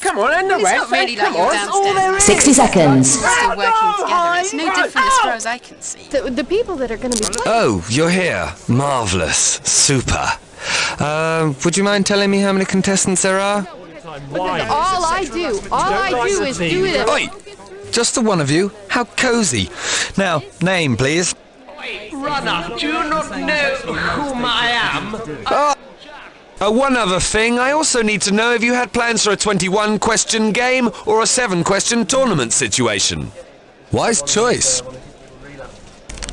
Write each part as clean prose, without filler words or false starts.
come on, and the It's rest. not really like Come you're on, that's all there downstairs. is. 60 seconds. Still working together. It's no different as far as I can see. The people that are going to be playing. Oh, you're here. Marvellous. Super. Would you mind telling me how many contestants there are? All I do is do it. Oi! Just the one of you? How cosy. Now, name, please. Runner, do you not know whom I am? One other thing, I also need to know if you had plans for a 21-question game or a 7-question tournament situation. Wise choice.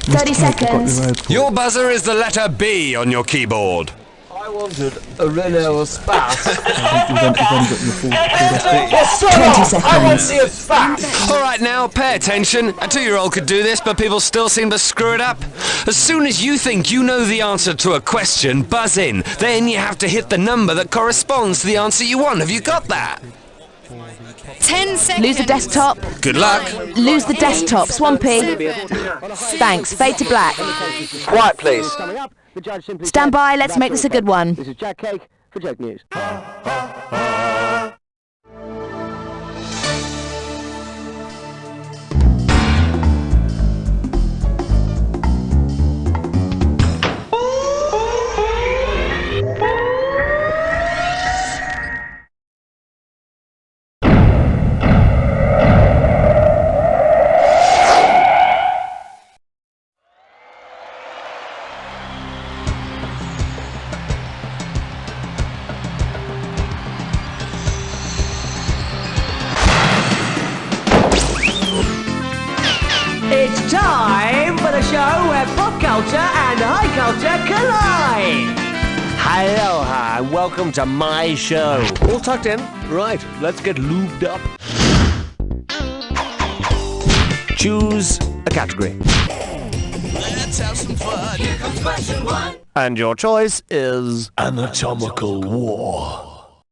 30 seconds. Your buzzer is the letter B on your keyboard. I wanted a Renault Spat. 20 seconds. All right, now, pay attention. A 2-year-old could do this, but people still seem to screw it up. As soon as you think you know the answer to a question, buzz in. Then you have to hit the number that corresponds to the answer you want. Have you got that? 10 seconds. Lose the desktop. Good luck. Lose the desktop. Swampy. Thanks. Fade to black. Quiet, please. Stand by. Let's make this a good one. This is Jack Cake for Joke News. It's time for the show where pop culture and high culture collide! Aloha, and welcome to my show. All tucked in? Right, let's get lubed up. Choose a category. Let's have some fun. Here comes question 1. And your choice is... Anatomical war.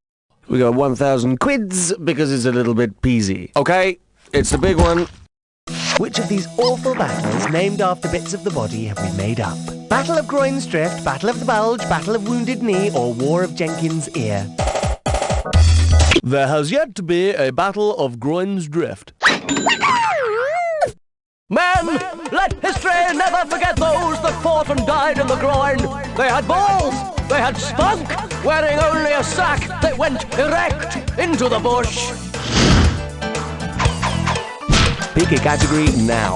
We got 1,000 quids because it's a little bit peasy. Okay, it's the big one. Which of these awful battles named after bits of the body have we made up? Battle of Groin's Drift, Battle of the Bulge, Battle of Wounded Knee, or War of Jenkins' Ear? There has yet to be a Battle of Groin's Drift. Men, let history never forget those that fought and died in the groin. They had balls, they had spunk, wearing only a sack, they went erect into the bush. Pick a category now.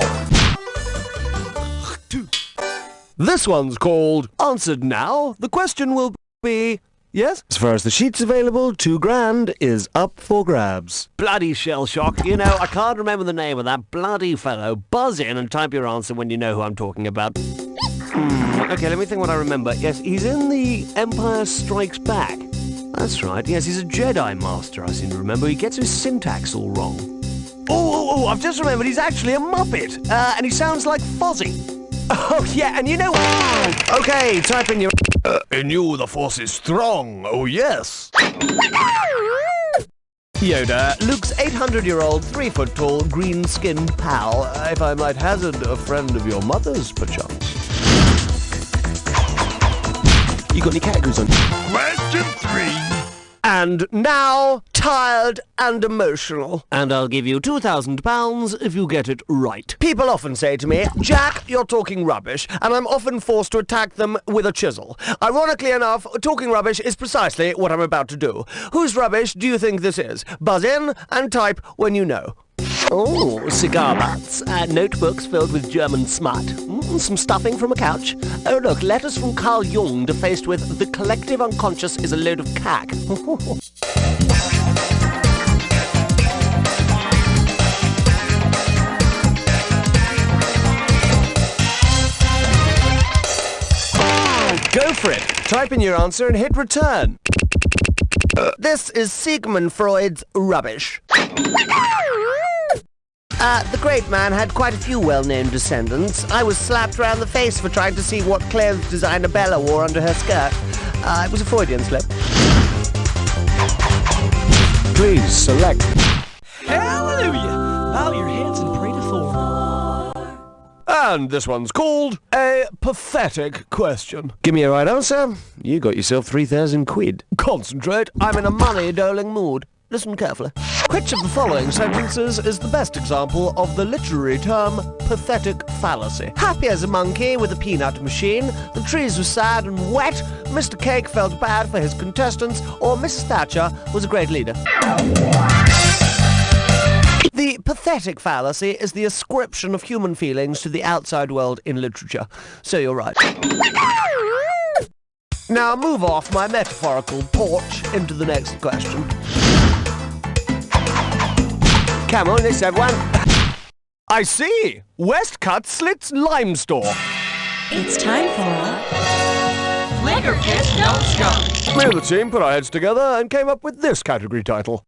This one's called Answered Now. The question will be... Yes? As far as the sheet's available, $2,000 is up for grabs. Bloody shell shock. You know, I can't remember the name of that bloody fellow. Buzz in and type your answer when you know who I'm talking about. Okay, let me think what I remember. Yes, he's in the Empire Strikes Back. That's right. Yes, he's a Jedi Master, I seem to remember. He gets his syntax all wrong. Oh, I've just remembered he's actually a Muppet. And he sounds like Fozzie. Oh, yeah, and you know... Okay, type in your... In you, the Force is strong. Oh, yes. Yoda, Luke's 800-year-old, 3-foot-tall, green-skinned pal. If I might hazard, a friend of your mother's, perchance. You got any categories on? Question 3. And now, tired and emotional. And I'll give you £2,000 if you get it right. People often say to me, Jack, you're talking rubbish, and I'm often forced to attack them with a chisel. Ironically enough, talking rubbish is precisely what I'm about to do. Whose rubbish do you think this is? Buzz in and type when you know. Oh, cigar butts, notebooks filled with German smut, some stuffing from a couch. Oh look, letters from Carl Jung defaced with "the collective unconscious is a load of cack." Go for it. Type in your answer and hit return. This is Sigmund Freud's rubbish. The great man had quite a few well-known descendants. I was slapped round the face for trying to see what clothes designer Bella wore under her skirt. It was a Freudian slip. Please select. Hallelujah! Bow your heads and pray to Thor. And this one's called a pathetic question. Give me a right answer, you got yourself 3,000 quid. Concentrate, I'm in a money-doling mood. listen carefully. Which of the following sentences is the best example of the literary term pathetic fallacy? Happy as a monkey with a peanut machine, the trees were sad and wet, Mr. Cake felt bad for his contestants, or Mrs. Thatcher was a great leader. The pathetic fallacy is the ascription of human feelings to the outside world in literature. So you're right. Now move off my metaphorical porch into the next question. Come on, let's have one. I see. Westcut Slits Lime Store. It's time for Liquor Kiss Don't Skunk. We and the team put our heads together and came up with this category title.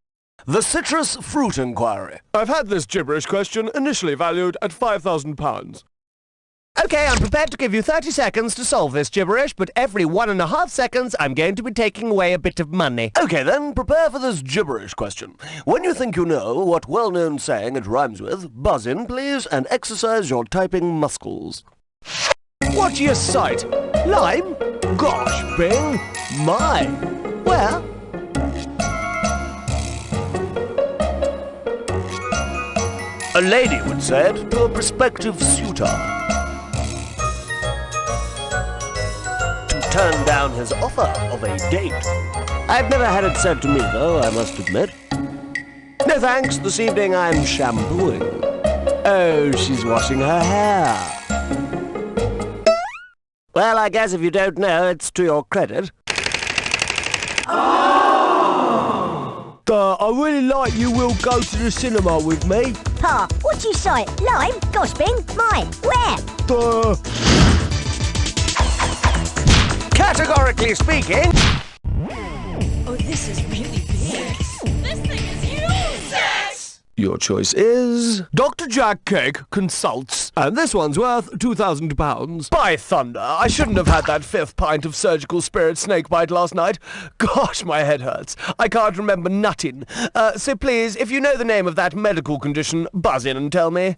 The Citrus Fruit Inquiry. I've had this gibberish question initially valued at £5,000. Okay, I'm prepared to give you 30 seconds to solve this gibberish, but every 1.5 seconds I'm going to be taking away a bit of money. Okay then, prepare for this gibberish question. When you think you know what well-known saying it rhymes with, buzz in, please, and exercise your typing muscles. What do you cite? Lime? Gosh, Bing. My. Where? A lady would say it to a prospective suitor. To turn down his offer of a date. I've never had it said to me, though, I must admit. No thanks, this evening I'm shampooing. Oh, she's washing her hair. Well, I guess if you don't know, it's to your credit. I really like you will go to the cinema with me. Pa, what'd you say? Lime? Gosh, Bing? Mine? Where? Categorically speaking... Oh, this is really big. This thing is huge. Yes. Your choice is... Dr. Jack Cake Consults. And this one's worth £2,000. By thunder, I shouldn't have had that 5th pint of surgical spirit snakebite last night. Gosh, my head hurts. I can't remember nutting. So please, if you know the name of that medical condition, buzz in and tell me.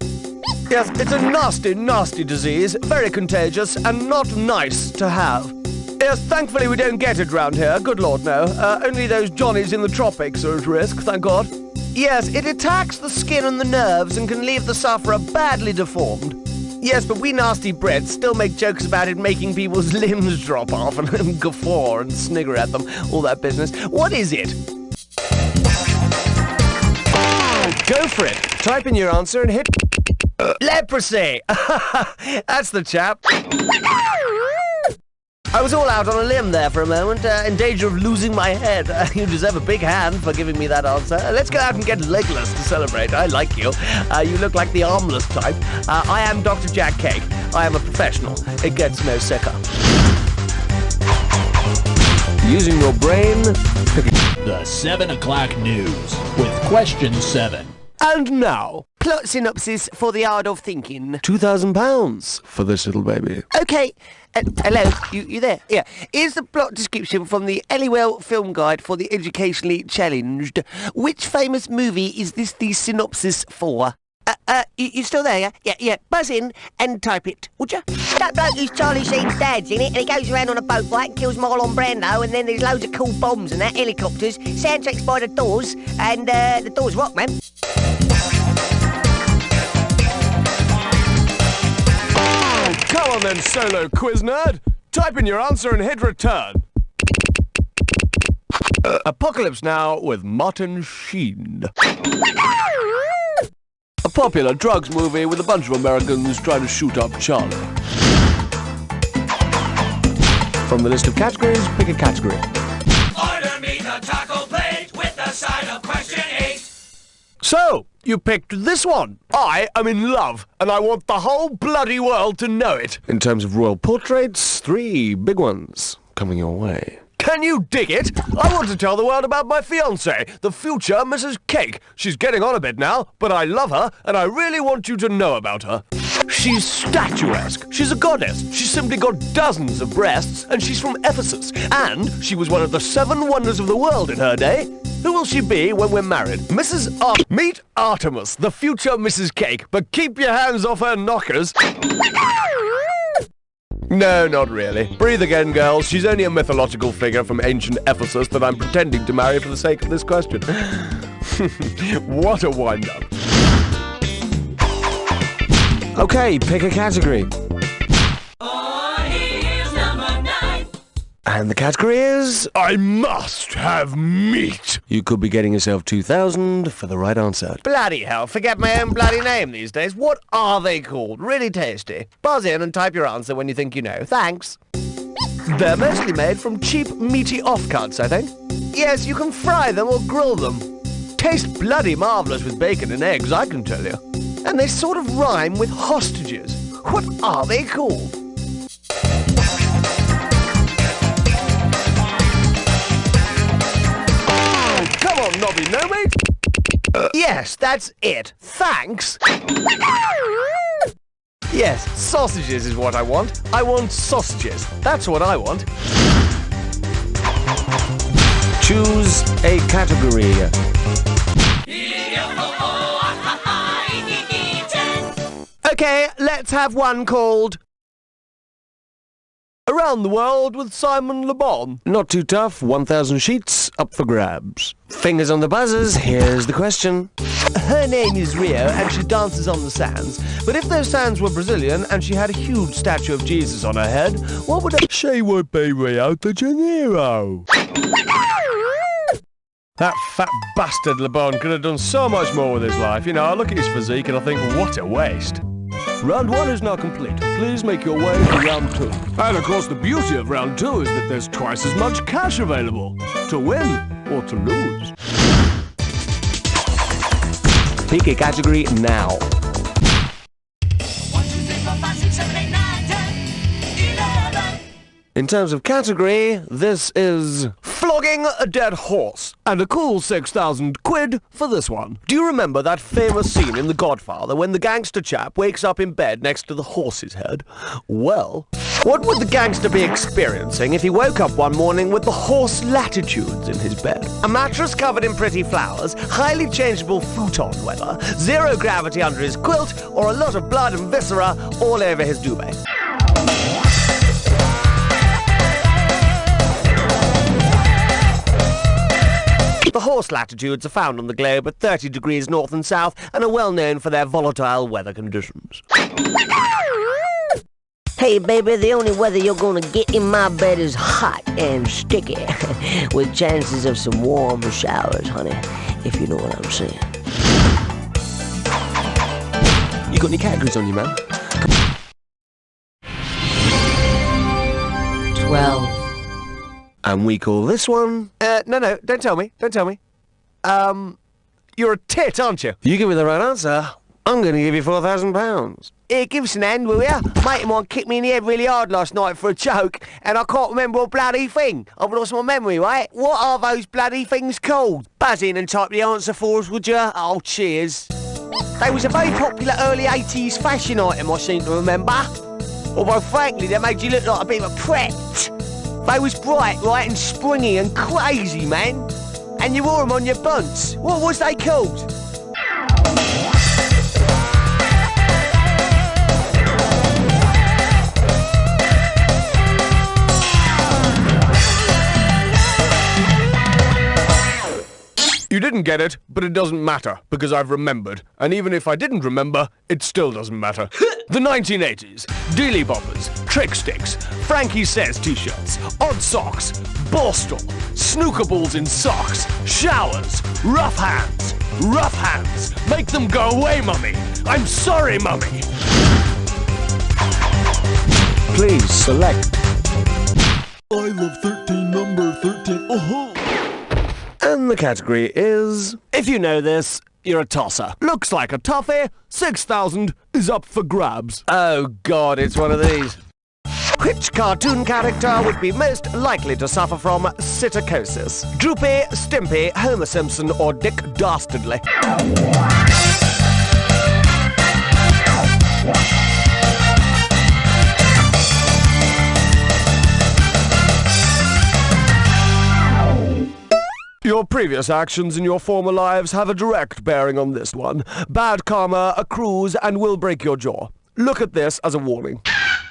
Yes, it's a nasty, nasty disease, very contagious, and not nice to have. Yes, thankfully we don't get it round here, good Lord no. Only those Johnnies in the tropics are at risk, thank God. Yes, it attacks the skin and the nerves and can leave the sufferer badly deformed. Yes, but we nasty Brits still make jokes about it making people's limbs drop off and guffaw and snigger at them, all that business. What is it? Go for it. Type in your answer and hit... Leprosy! That's the chap. I was all out on a limb there for a moment, in danger of losing my head. You deserve a big hand for giving me that answer. Let's go out and get legless to celebrate. I like you. You look like the armless type. I am Dr. Jack Cake. I am a professional. It gets no sicker. Using your brain... The 7 o'clock news with question 7. And now, plot synopsis for the art of thinking. £2,000 for this little baby. Okay. Hello, you there? Yeah. Here's the plot description from the Elliwell Film Guide for the Educationally Challenged. Which famous movie is this the synopsis for? You still there, yeah? Yeah. Buzz in and type it, would you? That bloke who's Charlie Sheen's dad's in it, and he goes around on a boat fight and kills Marlon Brando, and then there's loads of cool bombs and that, helicopters, soundtracks by the Doors, and the Doors rock, man. Come on then, solo quiz nerd. Type in your answer and hit return. Apocalypse Now with Martin Sheen. A popular drugs movie with a bunch of Americans trying to shoot up Charlie. From the list of categories, pick a category. Order me the taco plate with the side of question 8. So, you picked this one. I am in love, and I want the whole bloody world to know it. In terms of royal portraits, 3 big ones coming your way. Can you dig it? I want to tell the world about my fiancée, the future Mrs. Cake. She's getting on a bit now, but I love her, and I really want you to know about her. She's statuesque. She's a goddess. She's simply got dozens of breasts, and she's from Ephesus. And she was one of the 7 wonders of the world in her day. Who will she be when we're married? Meet Artemis, the future Mrs. Cake, but keep your hands off her knockers. No, not really. Breathe again, girls. She's only a mythological figure from ancient Ephesus that I'm pretending to marry for the sake of this question. What a wind-up. Okay, pick a category. And the category is... I must have meat! You could be getting yourself 2,000 for the right answer. Bloody hell, forget my own bloody name these days. What are they called? Really tasty. Buzz in and type your answer when you think you know. Thanks. They're mostly made from cheap, meaty offcuts, I think. Yes, you can fry them or grill them. Taste bloody marvellous with bacon and eggs, I can tell you. And they sort of rhyme with hostages. What are they called? Come on, Nobby, no mate? Yes, that's it. Thanks. Yes, sausages is what I want. I want sausages. That's what I want. Choose a category. Okay, let's have one called Around the World with Simon Le Bon. Not too tough, 1,000 sheets, up for grabs. Fingers on the buzzers, here's the question. Her name is Rio and she dances on the sands. But if those sands were Brazilian and she had a huge statue of Jesus on her head, what would she would be Rio de Janeiro. That fat bastard Le Bon could have done so much more with his life. You know, I look at his physique and I think, what a waste. Round 1 is now complete. Please make your way to round 2. And of course the beauty of round 2 is that there's twice as much cash available. To win or to lose. Pick a category now. 1, 2, 3, 4, 5, 6, 7, 8, 9, 10, 11. In terms of category, this is flogging a dead horse. And a cool 6,000 quid for this one. Do you remember that famous scene in The Godfather when the gangster chap wakes up in bed next to the horse's head? Well, what would the gangster be experiencing if he woke up one morning with the horse latitudes in his bed? A mattress covered in pretty flowers, highly changeable futon weather, zero gravity under his quilt, or a lot of blood and viscera all over his duvet? The horse latitudes are found on the globe at 30 degrees north and south and are well known for their volatile weather conditions. Hey, baby, the only weather you're gonna get in my bed is hot and sticky, with chances of some warm showers, honey, if you know what I'm saying. You got any categories on you, man? 12. And we call this one... No, don't tell me. You're a tit, aren't you? You give me the right answer, I'm going to give you £4,000. Here, give us an hand, will ya? Mate of mine kicked me in the head really hard last night for a joke, and I can't remember a bloody thing. I've lost my memory, right? What are those bloody things called? Buzz in and type the answer for us, would ya? Oh, cheers. They was a very popular early 80s fashion item, I seem to remember. Although, frankly, they made you look like a bit of a pret. They was bright, right, and springy and crazy, man. And you wore them on your bunts. What was they called? You didn't get it, but it doesn't matter, because I've remembered. And even if I didn't remember, it still doesn't matter. The 1980s. Dealy boppers, trick sticks, Frankie Says t-shirts, odd socks, Borstal, snooker balls in socks, showers, rough hands, make them go away, mummy. I'm sorry, mummy. Please select. I love 13, number 13, And the category is... If you know this, you're a tosser. Looks like a toughie. 6,000 is up for grabs. Oh God, it's one of these. Which cartoon character would be most likely to suffer from psittacosis? Droopy, Stimpy, Homer Simpson, or Dick Dastardly? Your previous actions in your former lives have a direct bearing on this one. Bad karma accrues and will break your jaw. Look at this as a warning.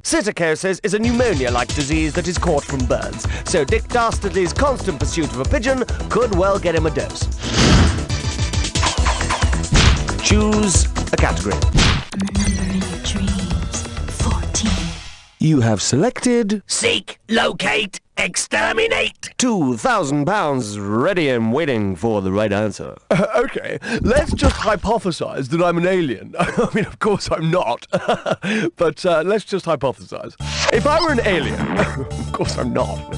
Psittacosis is a pneumonia-like disease that is caught from birds, so Dick Dastardly's constant pursuit of a pigeon could well get him a dose. Choose a category. Remember in your dreams, 14. You have selected Seek, locate, exterminate. £2,000 ready and waiting for the right answer. Okay, let's just hypothesize that I'm an alien. I mean, of course I'm not. But let's just hypothesize. If I were an alien, of course I'm not.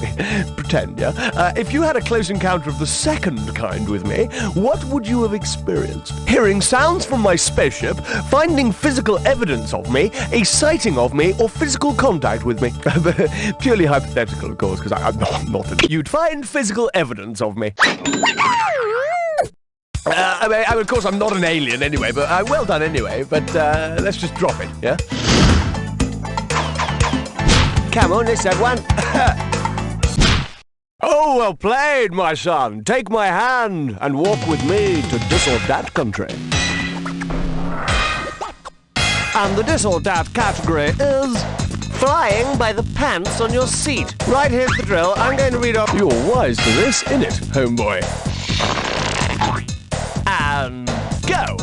Pretend, yeah? If you had a close encounter of the second kind with me, what would you have experienced? Hearing sounds from my spaceship, finding physical evidence of me, a sighting of me, or physical contact with me? Purely hypothetical, of course, because I'm not an... You'd find physical evidence of me. Of course, I'm not an alien anyway, but well done anyway. But let's just drop it, yeah? Come on, let's have one. Oh, well played, my son. Take my hand and walk with me to this or that country. And the this or that category is flying by the pants on your seat. Right, here's the drill. I'm going to read off. You're wise to this, innit, homeboy? And go.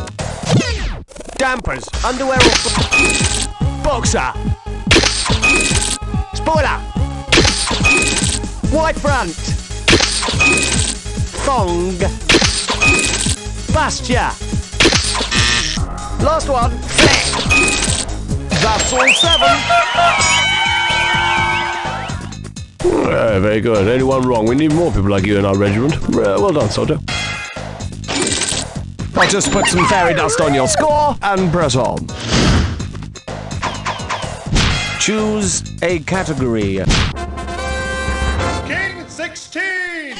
Dampers, underwear or boxer. Spoiler. White front. Thong. Bastia. Last one. That's all 7. Very good. Anyone wrong? We need more people like you in our regiment. Well done, soldier. I'll just put some fairy dust on your score and press on. Choose a category. King 16.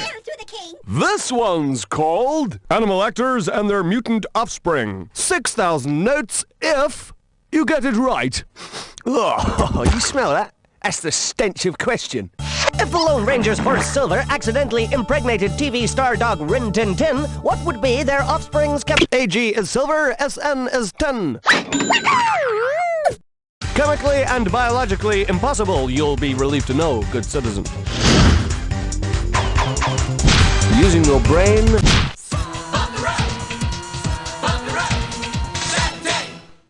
This one's called Animal Actors and Their Mutant Offspring. 6,000 notes if you get it right. Oh, you smell that? That's the stench of question. If the Lone Ranger's horse Silver accidentally impregnated TV star dog Rin Tin Tin, what would be their offspring's AG is silver, SN is tin. Chemically and biologically impossible, you'll be relieved to know, good citizen. Using your brain.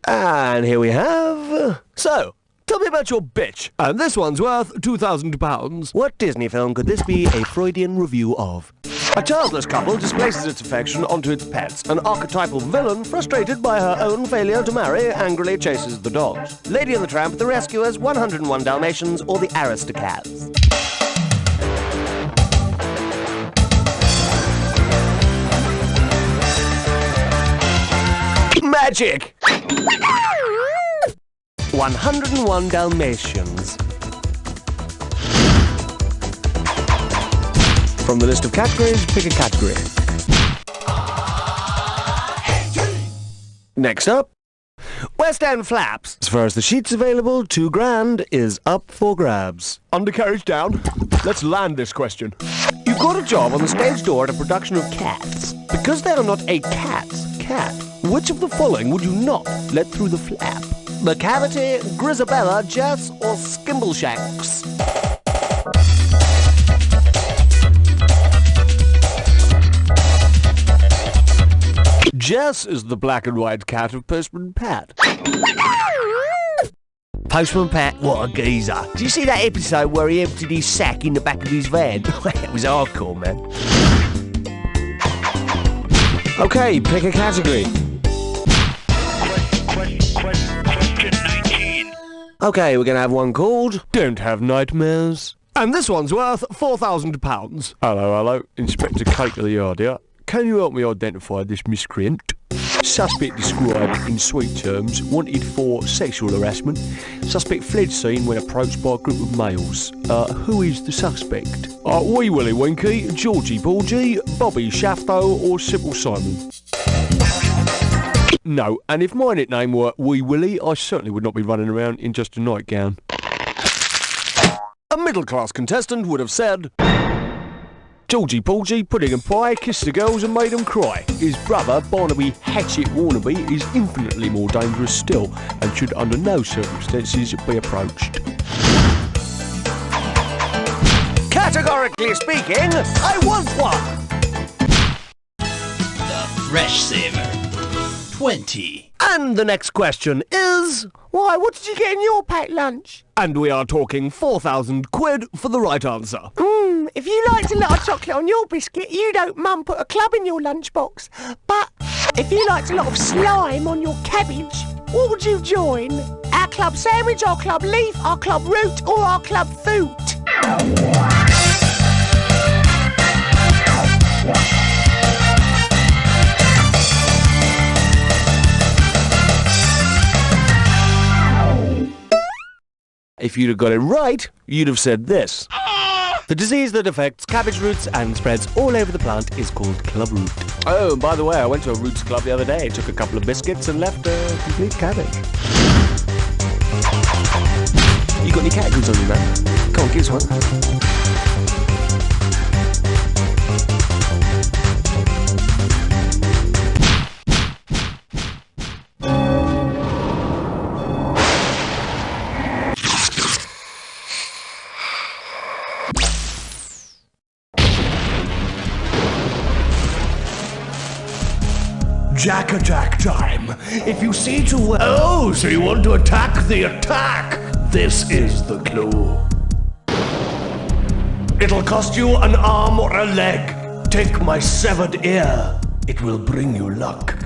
And here we have... So, tell me about your bitch. And this one's worth £2,000. What Disney film could this be a Freudian review of? A childless couple displaces its affection onto its pets. An archetypal villain, frustrated by her own failure to marry, angrily chases the dogs. Lady and the Tramp, The Rescuers, 101 Dalmatians, or The Aristocats. Magic! 101 Dalmatians. From the list of categories, pick a category. Next up, West End Flaps. As far as the sheets available, £2,000 is up for grabs. Undercarriage down. Let's land this question. You've got a job on the stage door at a production of Cats. Because they are not a cat's cat, which of the following would you not let through the flap? The Cavity, Grisabella, Jess, or Skimbleshanks? Jess is the black and white cat of Postman Pat. Postman Pat, what a geezer. Did you see that episode where he emptied his sack in the back of his van? It was hardcore, man. Okay, pick a category. Question 19. Okay, we're gonna have one called Don't Have Nightmares. And this one's worth £4,000. Hello. Inspector Cake of the Yard here. Can you help me identify this miscreant? Suspect described in sweet terms, wanted for sexual harassment. Suspect fled scene when approached by a group of males. Who is the suspect? Wee Willie Winky, Georgie Porgy, Bobby Shafto, or Simple Simon? No, and if my nickname were Wee Willie, I certainly would not be running around in just a nightgown. A middle-class contestant would have said... Georgie Porgy, Pudding and Pie, kissed the girls and made them cry. His brother, Barnaby Hatchet Warnaby, is infinitely more dangerous still and should under no circumstances be approached. Exactly speaking, I want one. Fresh Saver. 20. And the next question is... Why, what did you get in your packed lunch? And we are talking 4,000 quid for the right answer. If you liked a lot of chocolate on your biscuit, you'd hope Mum put a club in your lunchbox. But if you liked a lot of slime on your cabbage, what would you join? Our club sandwich, our club leaf, our club root, or our club foot? If you'd have got it right, you'd have said this. The disease that affects cabbage roots and spreads all over the plant is called club root. Oh, and by the way, I went to a roots club the other day, took a couple of biscuits and left a complete cabbage. You got any cat goods on you, man? Come on, give us one. Jack-attack time. If you see to... Oh, so you want to attack the attack? This is the clue. It'll cost you an arm or a leg. Take my severed ear. It will bring you luck.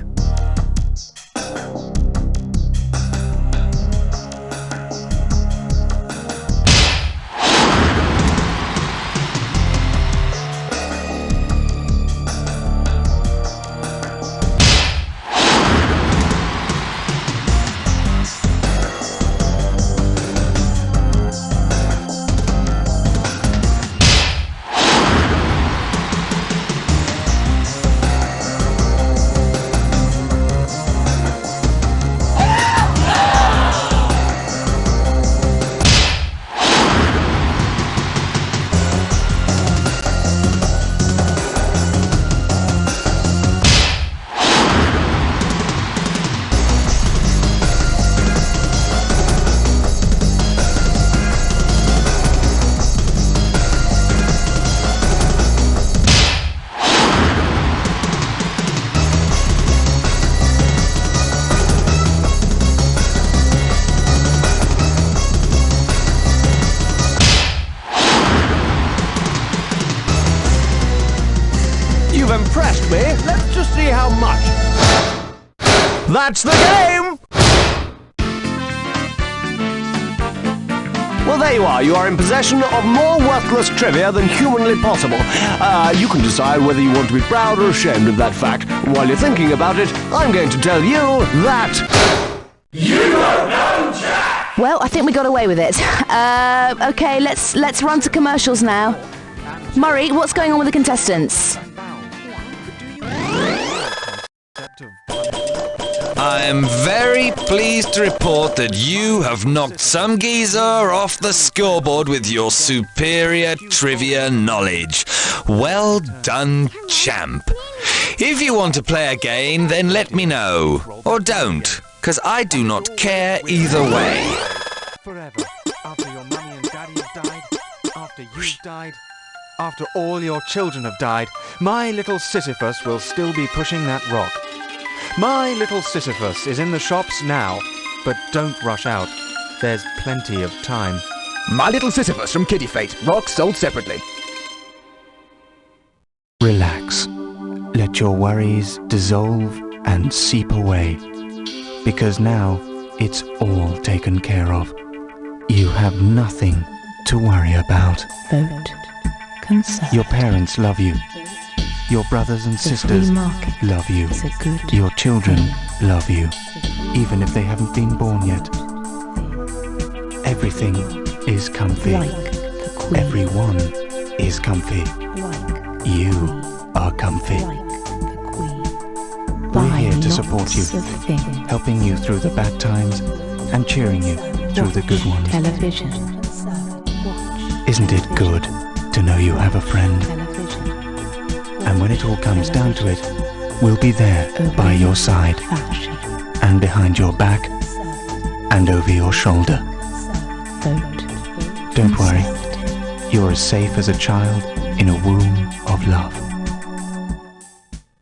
You've impressed me. Let's just see how much. That's the game! Well, there you are. You are in possession of more worthless trivia than humanly possible. You can decide whether you want to be proud or ashamed of that fact. While you're thinking about it, I'm going to tell you that... You don't know Jack! Well, I think we got away with it. Okay, let's run to commercials now. Murray, what's going on with the contestants? I am very pleased to report that you have knocked some geezer off the scoreboard with your superior trivia knowledge. Well done, champ. If you want to play again, then let me know. Or don't, because I do not care either way. Forever, after your mummy and daddy have died, after you've died, after all your children have died, my little Sisyphus will still be pushing that rock. My little Sisyphus is in the shops now, but don't rush out. There's plenty of time. My little Sisyphus from Kitty Fate. Rocks sold separately. Relax. Let your worries dissolve and seep away. Because now it's all taken care of. You have nothing to worry about. Vote. Consult. Your parents love you. Your brothers and sisters love you. Your children love you, even if they haven't been born yet. Everything is comfy. Everyone is comfy. You are comfy. We're here to support you, helping you through the bad times and cheering you through the good ones. Television. Isn't it good to know you have a friend? And when it all comes down to it, we'll be there by your side, and behind your back, and over your shoulder. Don't worry, You're as safe as a child in a womb of love.